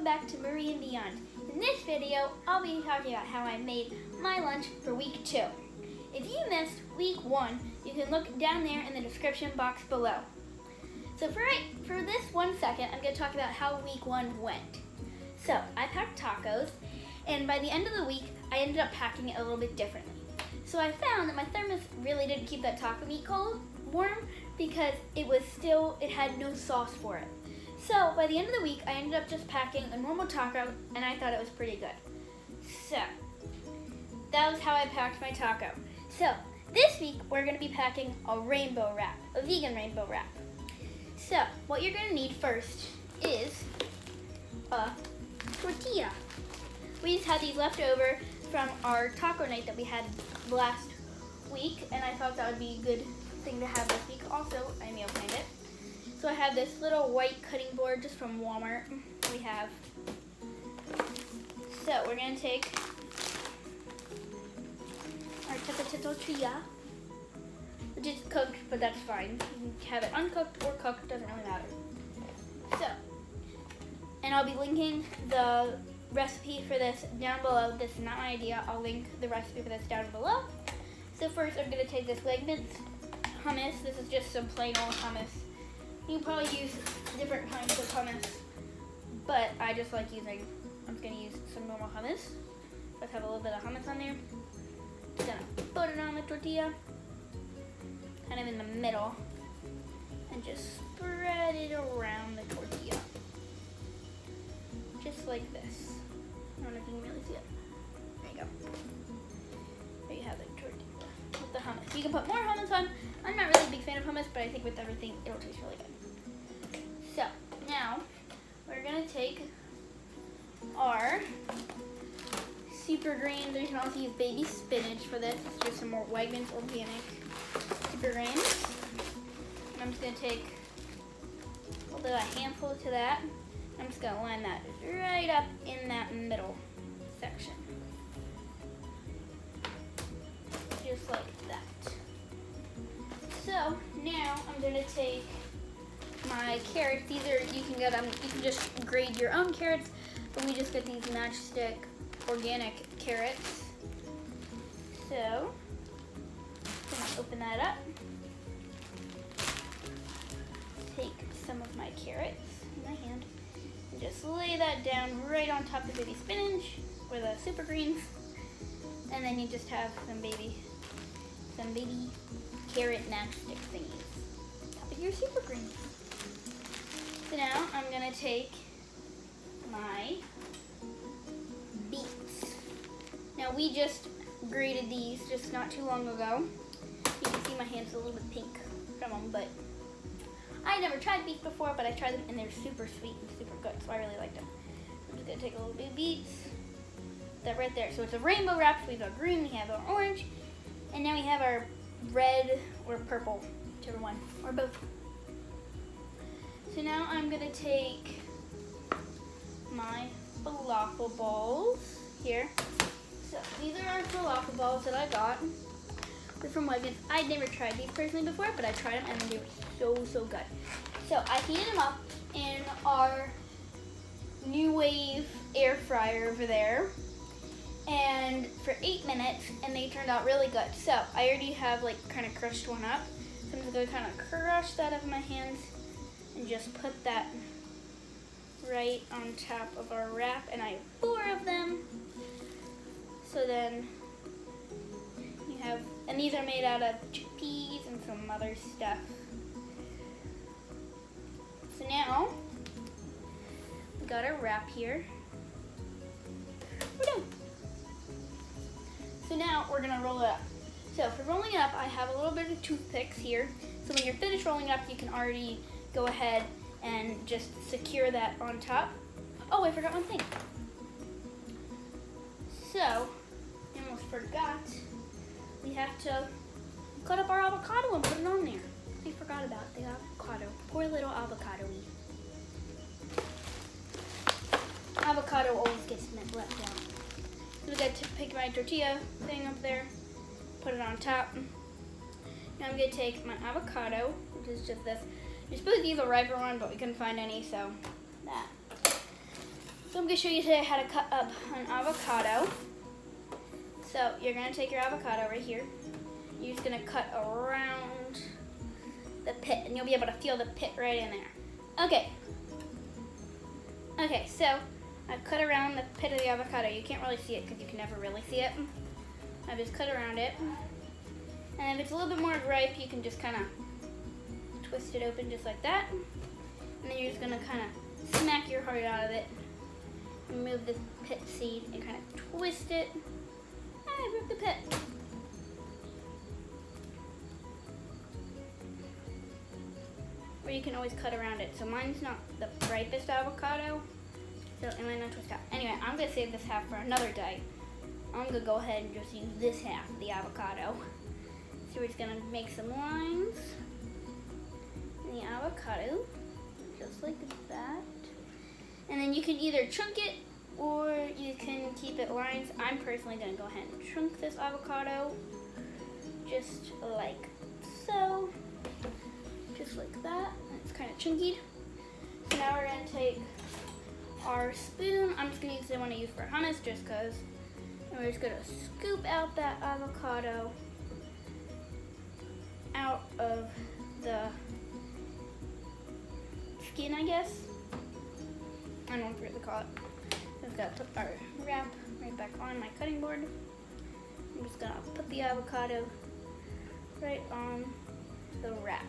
welcome back to Marie and Beyond. In this video, I'll be talking about how I made my lunch for week 2. If you missed week 1, you can look down there in the description box below. So for this 1 second, I'm going to talk about how week 1 went. So I packed tacos, and by the end of the week, I ended up packing it a little bit differently. So I found that my thermos really didn't keep that taco meat warm because it had no sauce for it. So by the end of the week, I ended up just packing a normal taco, and I thought it was pretty good. So that was how I packed my taco. So this week, we're going to be packing a rainbow wrap, a vegan rainbow wrap. So what you're going to need first is a tortilla. We just had these left over from our taco night that we had last week, and I thought that would be a good thing to have this week. Also, I meal planned it. So I have this little white cutting board just from Walmart. So we're going to take our tortilla, which is cooked, but that's fine. You can have it uncooked or cooked, doesn't really matter. So, and I'll be linking the recipe for this down below. This is not my idea. I'll link the recipe for this down below. So first I'm going to take this Wegmans hummus. This is just some plain old hummus. You can probably use different kinds of hummus, but I just like I'm going to use some normal hummus. Let's have a little bit of hummus on there. Just going to put it on the tortilla, kind of in the middle, and just spread it around the tortilla. Just like this. I don't know if you can really see it. There you go. There you have the tortilla with the hummus. You can put more hummus on. I'm not really a big fan of hummus, but I think with everything, it'll taste really good. So, now, we're going to take our super greens. You can also use baby spinach for this. It's just some more Wegmans organic super greens. And I'm just going to take a handful to that. I'm just going to line that right up in that middle section. Just like that. So now I'm going to take my carrots. These are, you can just grade your own carrots, but we just get these Matchstick organic carrots. So I'm going to open that up. Take some of my carrots in my hand. Just lay that down right on top of baby spinach or the super greens, and then you just have some baby carrot matchstick thingies on top of your super greens. So now I'm gonna take my beets. Now we just grated these just not too long ago. You can see my hands a little bit pink from them, but I never tried beets before, but I tried them and they're super sweet and super good, so I really liked them. I'm just gonna take a little bit of beets, that right there. So it's a rainbow wrap. So we've got green, we have our orange, and now we have our red or purple, whichever one, or both. So now I'm gonna take my falafel balls here. So these are our falafel balls that I got. They're from Wegmans. I'd never tried these personally before, but I tried them and they were so good. So I heated them up in our New Wave air fryer over there, and for 8 minutes, and they turned out really good. So I already have kind of crushed one up. So I'm just gonna kind of crush that up in my hands and just put that right on top of our wrap, and I have 4 of them. So then you have, and these are made out of chickpeas and some other stuff. So now, we got our wrap here. We're done. So now we're gonna roll it up. So for rolling it up, I have a little bit of toothpicks here. So when you're finished rolling it up, you can already go ahead and just secure that on top. Oh, I forgot one thing. So, I almost forgot. We have to cut up our avocado and put it on there. I forgot about the avocado. Poor little avocado-y. Avocado always gets left down. So we got to pick my tortilla thing up there, put it on top. Now I'm gonna take my avocado, which is just this. You're supposed to use a riper one, but we couldn't find any, so that. So I'm going to show you today how to cut up an avocado. So you're going to take your avocado right here. You're just going to cut around the pit, and you'll be able to feel the pit right in there. Okay, so I've cut around the pit of the avocado. You can't really see it because you can never really see it. I've just cut around it. And if it's a little bit more ripe, you can just kind of twist it open just like that. And then you're just going to kind of smack your heart out of it. Remove the pit seed and kind of twist it. I broke the pit. Or you can always cut around it. So mine's not the ripest avocado, so it might not twist out. Anyway, I'm going to save this half for another day. I'm going to go ahead and just use this half of the avocado. So we're just going to make some lines in the avocado, just like that. And then you can either chunk it or you can keep it lines. I'm personally going to go ahead and chunk this avocado just like so. Just like that. It's kind of chunky. So now we're going to take our spoon. I'm just going to use the one I use for hummus just because. And we're just going to scoop out that avocado out of the skin, I guess. I don't know what to call it. I've got to put our wrap right back on my cutting board. I'm just gonna put the avocado right on the wrap.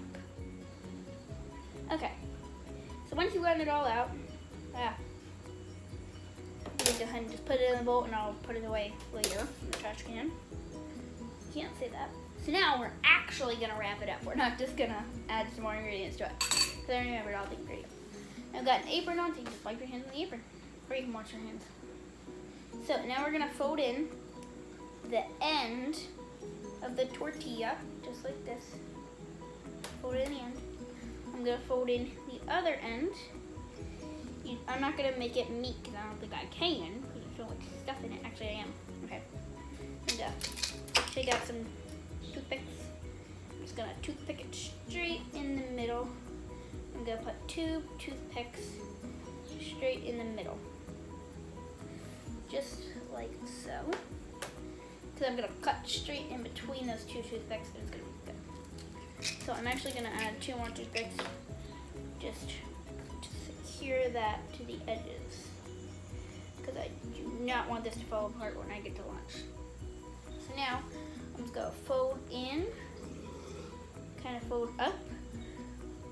Okay, so once you blend it all out, you can go ahead and just put it in the bowl and I'll put it away later in the trash can. Can't say that. So now we're actually gonna wrap it up. We're not just gonna add some more ingredients to it. Because I remembered all the ingredients. I've got an apron on, so you can just wipe your hands on the apron. Or you can wash your hands. So now we're gonna fold in the end of the tortilla, just like this. Fold it in the end. I'm gonna fold in the other end. I'm not gonna make it meat because I don't think I can. Because there's so much stuff in it. Actually, I am. Okay. And take out some toothpicks. I'm just gonna toothpick it straight in the middle. I'm gonna put 2 toothpicks straight in the middle. Just like so. Because I'm gonna cut straight in between those 2 toothpicks and it's gonna be good. So I'm actually gonna add 2 more toothpicks just to secure that to the edges. Because I do not want this to fall apart when I get to lunch. So now I'm just gonna fold in, kind of fold up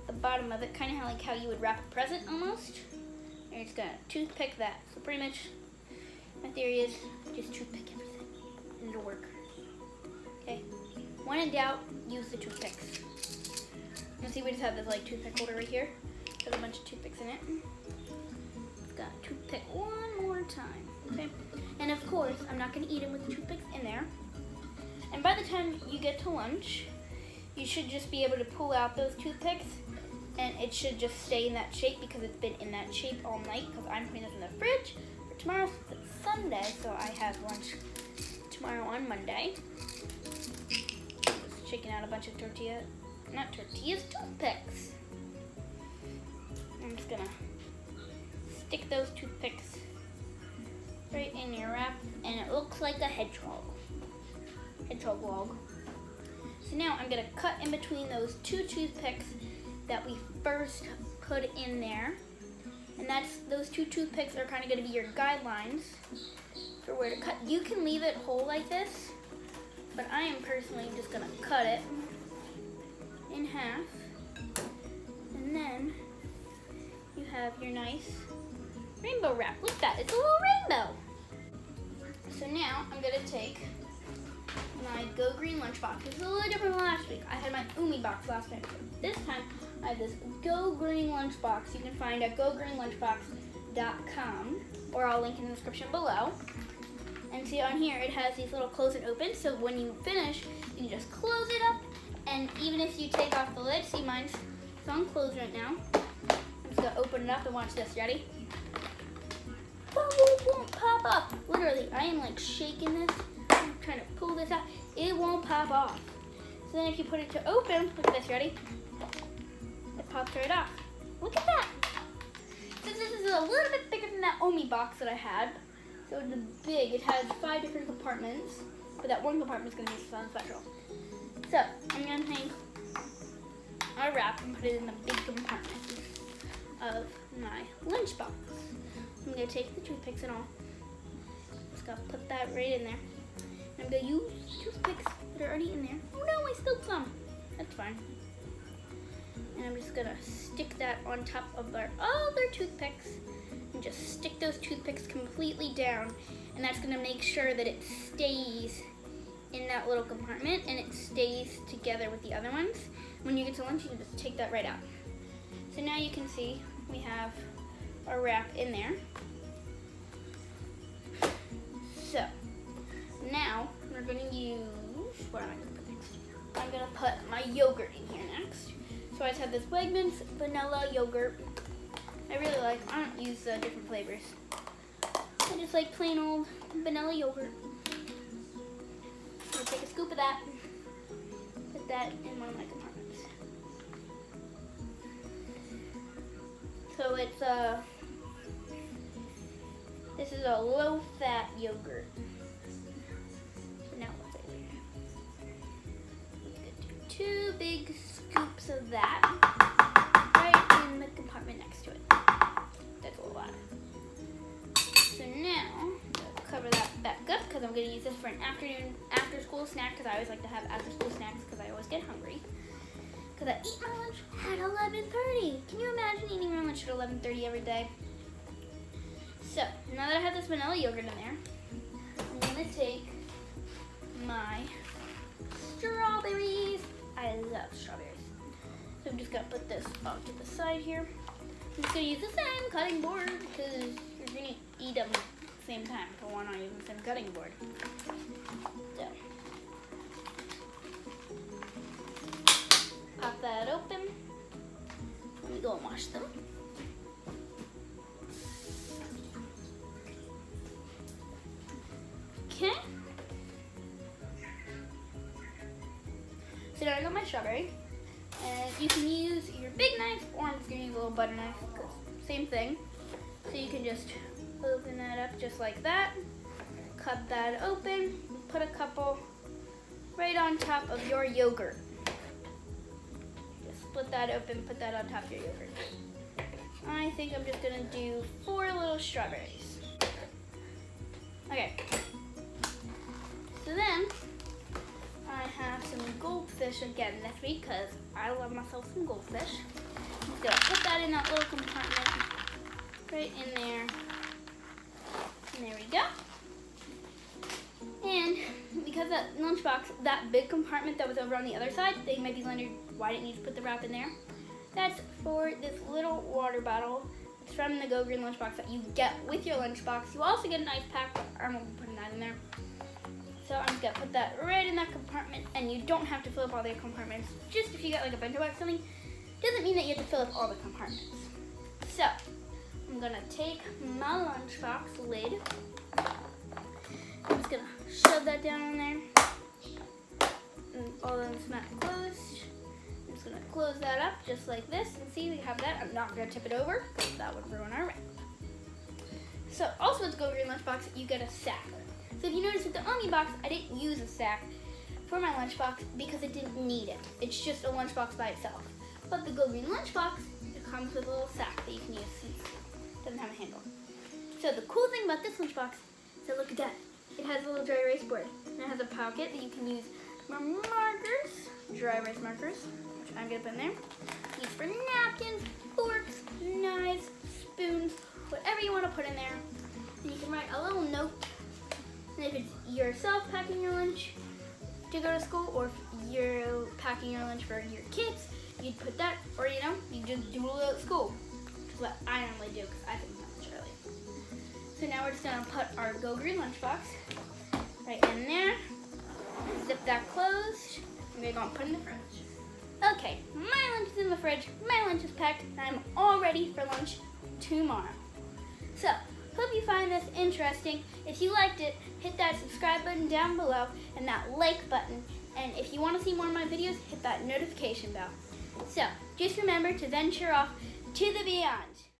the bottom of it, kind of like how you would wrap a present almost. And you're just gonna toothpick that. So pretty much my theory is just toothpick everything and it'll work. Okay. When in doubt, use the toothpicks. You see, we just have this like toothpick holder right here. There's a bunch of toothpicks in it. Just gotta toothpick one more time. Okay. And of course, I'm not gonna eat them with the toothpicks in there. And by the time you get to lunch, you should just be able to pull out those toothpicks and it should just stay in that shape because it's been in that shape all night because I'm putting this in the fridge for tomorrow since it's Sunday, so I have lunch tomorrow on Monday. Just shaking out a bunch of toothpicks. I'm just gonna stick those toothpicks right in your wrap and it looks like a hedgehog log. So now I'm gonna cut in between those 2 toothpicks that we first put in there. And those 2 toothpicks are kind of gonna be your guidelines for where to cut. You can leave it whole like this, but I am personally just gonna cut it in half. And then you have your nice rainbow wrap. Look at that, it's a little rainbow. So now I'm gonna take my Go Green lunchbox. This is a little different from last week. I had my Umi box last time. This time I have this Go Green lunchbox. You can find at gogreenlunchbox.com, or I'll link in the description below. And see on here it has these little close and open, so when you finish you can just close it up, and even if you take off the lid, see mine's unclosed right now. I'm just gonna open it up and watch this. Ready? It won't pop up. Literally, I am like shaking this. I'm trying to pull this out. It won't pop off. So then if you put it to open, look at this, ready? It pops right off. Look at that. Since this is a little bit bigger than that Omi box that I had. So the big, it has 5 different compartments, but that one compartment is going to be something special. So I'm going to take our wrap and put it in the big compartment of my lunchbox. I'm going to take the toothpicks and all. Just going to put that right in there. And I'm going to use toothpicks that are already in there. Oh no, I spilled some. That's fine. And I'm just going to stick that on top of our other toothpicks. And just stick those toothpicks completely down. And that's going to make sure that it stays in that little compartment and it stays together with the other ones. When you get to lunch, you can just take that right out. So now you can see we have our wrap in there. So now we're going to use, what am I going to put next? I'm going to put my yogurt in here next. So I just have this Wegmans vanilla yogurt. I really like, I don't use different flavors. I just like plain old vanilla yogurt. I'm going to take a scoop of that, put that in one of my compartments. So it's this is a low-fat yogurt. So now what's it here? I'm going to do 2 big scoops of that right in the compartment next to it. That's a lot. So now I'm going to cover that back up because I'm going to use this for an after-school snack because I always like to have after-school snacks because I always get hungry. Because I eat my lunch at 11:30. Can you imagine eating my lunch at 11:30 every day? So, now that I have this vanilla yogurt in there, I'm going to take my strawberries. I love strawberries. So I'm just going to put this off to the side here. I'm just going to use the same cutting board because you're going to eat them at the same time. So why not use the same cutting board? So, pop that open. Let me go and wash them. Okay. So now I got my strawberry. And you can use your big knife or I'm just going to use a little butter knife. Same thing. So you can just open that up just like that. Cut that open. Put a couple right on top of your yogurt. Just split that open, put that on top of your yogurt. I think I'm just going to do 4 little strawberries. Okay. So then, I have some goldfish again this week because I love myself some goldfish. I'm just going to put that in that little compartment right in there. And there we go. And because that lunchbox, that big compartment that was over on the other side, they might be wondering why didn't you put the wrap in there? That's for this little water bottle. It's from the Go Green lunchbox that you get with your lunchbox. You also get an ice pack, but I won't be putting that in there. So I'm just gonna put that right in that compartment, and you don't have to fill up all the compartments. Just if you got like a bento box or something, doesn't mean that you have to fill up all the compartments. So I'm gonna take my lunchbox lid. I'm just gonna shove that down in there, and all of them smack closed. I'm just gonna close that up just like this, and see we have that. I'm not gonna tip it over because that would ruin our wrap. So also with the Go Green lunchbox, you get a sack. So if you notice with the Omi box, I didn't use a sack for my lunchbox because it didn't need it. It's just a lunchbox by itself. But the Go Green lunchbox, it comes with a little sack that you can use since it doesn't have a handle. So the cool thing about this lunchbox is that look at that. It has a little dry erase board. And it has a pocket that you can use for markers, dry erase markers, which I'm gonna put in there. Use for napkins, forks, knives, spoons, whatever you want to put in there. And you can write a little note. And if it's yourself packing your lunch to go to school, or if you're packing your lunch for your kids, you'd put that, or you just doodle it at school, which is what I normally do because I finish my lunch early. So now we're just gonna put our Go Green lunchbox right in there, zip that closed, and we're gonna put it in the fridge. Okay, my lunch is in the fridge, my lunch is packed, and I'm all ready for lunch tomorrow. So, hope you find this interesting. If you liked it, hit that subscribe button down below and that like button. And if you want to see more of my videos, hit that notification bell. So, just remember to venture off to the beyond.